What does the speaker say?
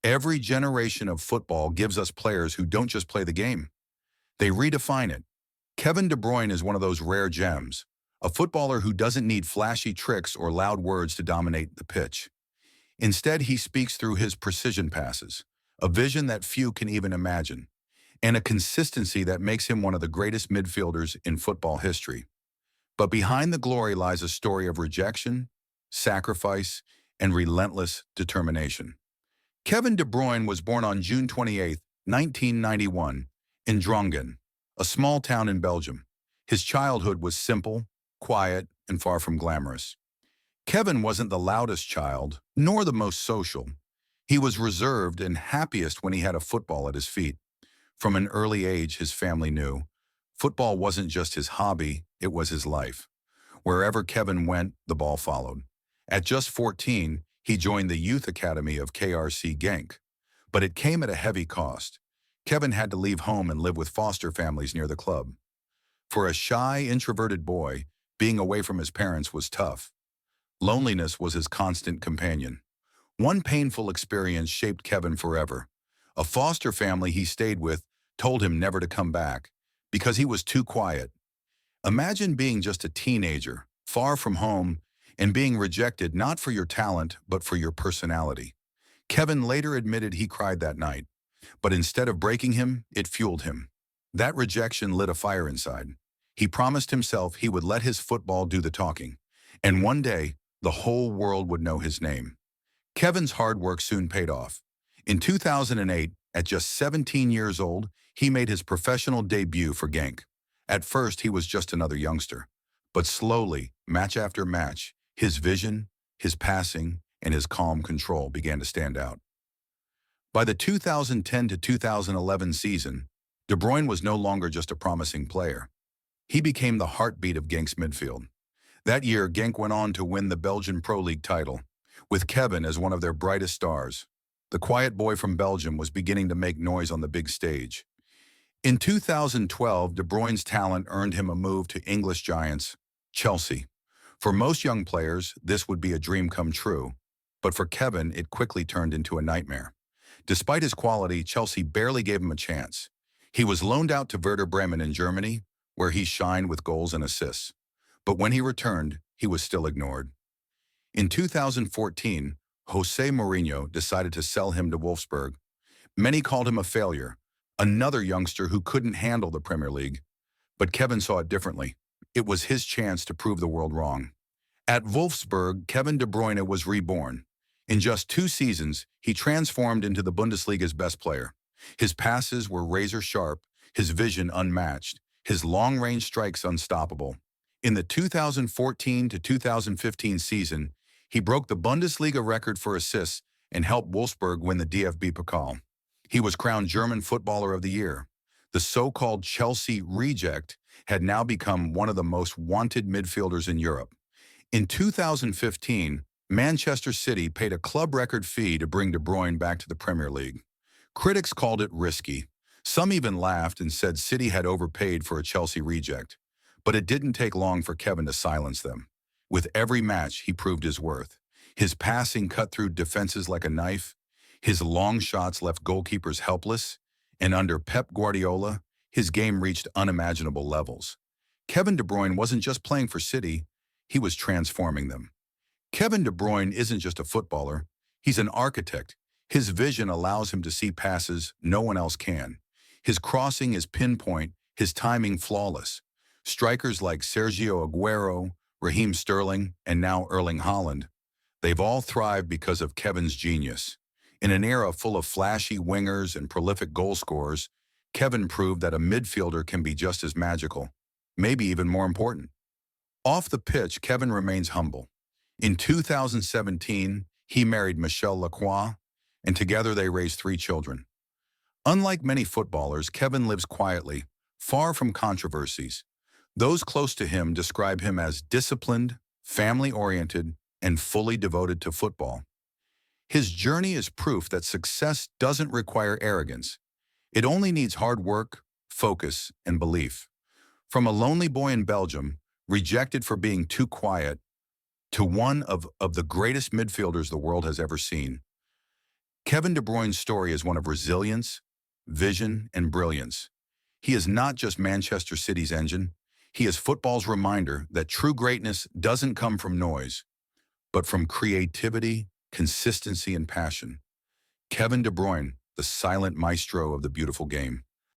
Every generation of football gives us players who don't just play the game. They redefine it. Kevin De Bruyne is one of those rare gems, a footballer who doesn't need flashy tricks or loud words to dominate the pitch. Instead, he speaks through his precision passes, a vision that few can even imagine, and a consistency that makes him one of the greatest midfielders in football history. But behind the glory lies a story of rejection, sacrifice, and relentless determination. Kevin De Bruyne was born on June 28, 1991, in Drongen, a small town in Belgium. His childhood was simple, quiet, and far from glamorous. Kevin wasn't the loudest child, nor the most social. He was reserved and happiest when he had a football at his feet. From an early age, his family knew football wasn't just his hobby, it was his life. Wherever Kevin went, the ball followed. At just 14, he joined the youth academy of KRC Genk. But it came at a heavy cost. Kevin had to leave home and live with foster families near the club. For a shy, introverted boy, being away from his parents was tough. Loneliness was his constant companion. One painful experience shaped Kevin forever. A foster family he stayed with told him never to come back because he was too quiet. Imagine being just a teenager, far from home, and being rejected not for your talent, but for your personality. Kevin later admitted he cried that night, but instead of breaking him, it fueled him. That rejection lit a fire inside. He promised himself he would let his football do the talking, and one day, the whole world would know his name. Kevin's hard work soon paid off. In 2008, at just 17 years old, he made his professional debut for Genk. At first, he was just another youngster, but slowly, match after match, his vision, his passing, and his calm control began to stand out. By the 2010 to 2011 season, De Bruyne was no longer just a promising player. He became the heartbeat of Genk's midfield. That year, Genk went on to win the Belgian Pro League title, with Kevin as one of their brightest stars. The quiet boy from Belgium was beginning to make noise on the big stage. In 2012, De Bruyne's talent earned him a move to English giants, Chelsea. For most young players, this would be a dream come true, but for Kevin, it quickly turned into a nightmare. Despite his quality, Chelsea barely gave him a chance. He was loaned out to Werder Bremen in Germany, where he shined with goals and assists. But when he returned, he was still ignored. In 2014, Jose Mourinho decided to sell him to Wolfsburg. Many called him a failure, another youngster who couldn't handle the Premier League. But Kevin saw it differently. It was his chance to prove the world wrong. At Wolfsburg, Kevin De Bruyne was reborn. In just 2 seasons, he transformed into the Bundesliga's best player. His passes were razor-sharp, his vision unmatched, his long-range strikes unstoppable. In the 2014 to 2015 season, he broke the Bundesliga record for assists and helped Wolfsburg win the DFB Pokal. He was crowned German Footballer of the Year. The so-called Chelsea reject had now become one of the most wanted midfielders in Europe. In 2015, Manchester City paid a club record fee to bring De Bruyne back to the Premier League. Critics called it risky. Some even laughed and said City had overpaid for a Chelsea reject. But it didn't take long for Kevin to silence them. With every match, he proved his worth. His passing cut through defenses like a knife. His long shots left goalkeepers helpless. And under Pep Guardiola, his game reached unimaginable levels. Kevin De Bruyne wasn't just playing for City, he was transforming them. Kevin De Bruyne isn't just a footballer, he's an architect. His vision allows him to see passes no one else can. His crossing is pinpoint, his timing flawless. Strikers like Sergio Aguero, Raheem Sterling, and now Erling Haaland, they've all thrived because of Kevin's genius. In an era full of flashy wingers and prolific goal scorers, Kevin proved that a midfielder can be just as magical, maybe even more important. Off the pitch, Kevin remains humble. In 2017, he married Michelle Lacroix, and together they raised 3 children. Unlike many footballers, Kevin lives quietly, far from controversies. Those close to him describe him as disciplined, family-oriented, and fully devoted to football. His journey is proof that success doesn't require arrogance. It only needs hard work, focus, and belief. From a lonely boy in Belgium, rejected for being too quiet, to one of the greatest midfielders the world has ever seen. Kevin De Bruyne's story is one of resilience, vision, and brilliance. He is not just Manchester City's engine, he is football's reminder that true greatness doesn't come from noise, but from creativity, consistency, and passion. Kevin De Bruyne, the silent maestro of the beautiful game.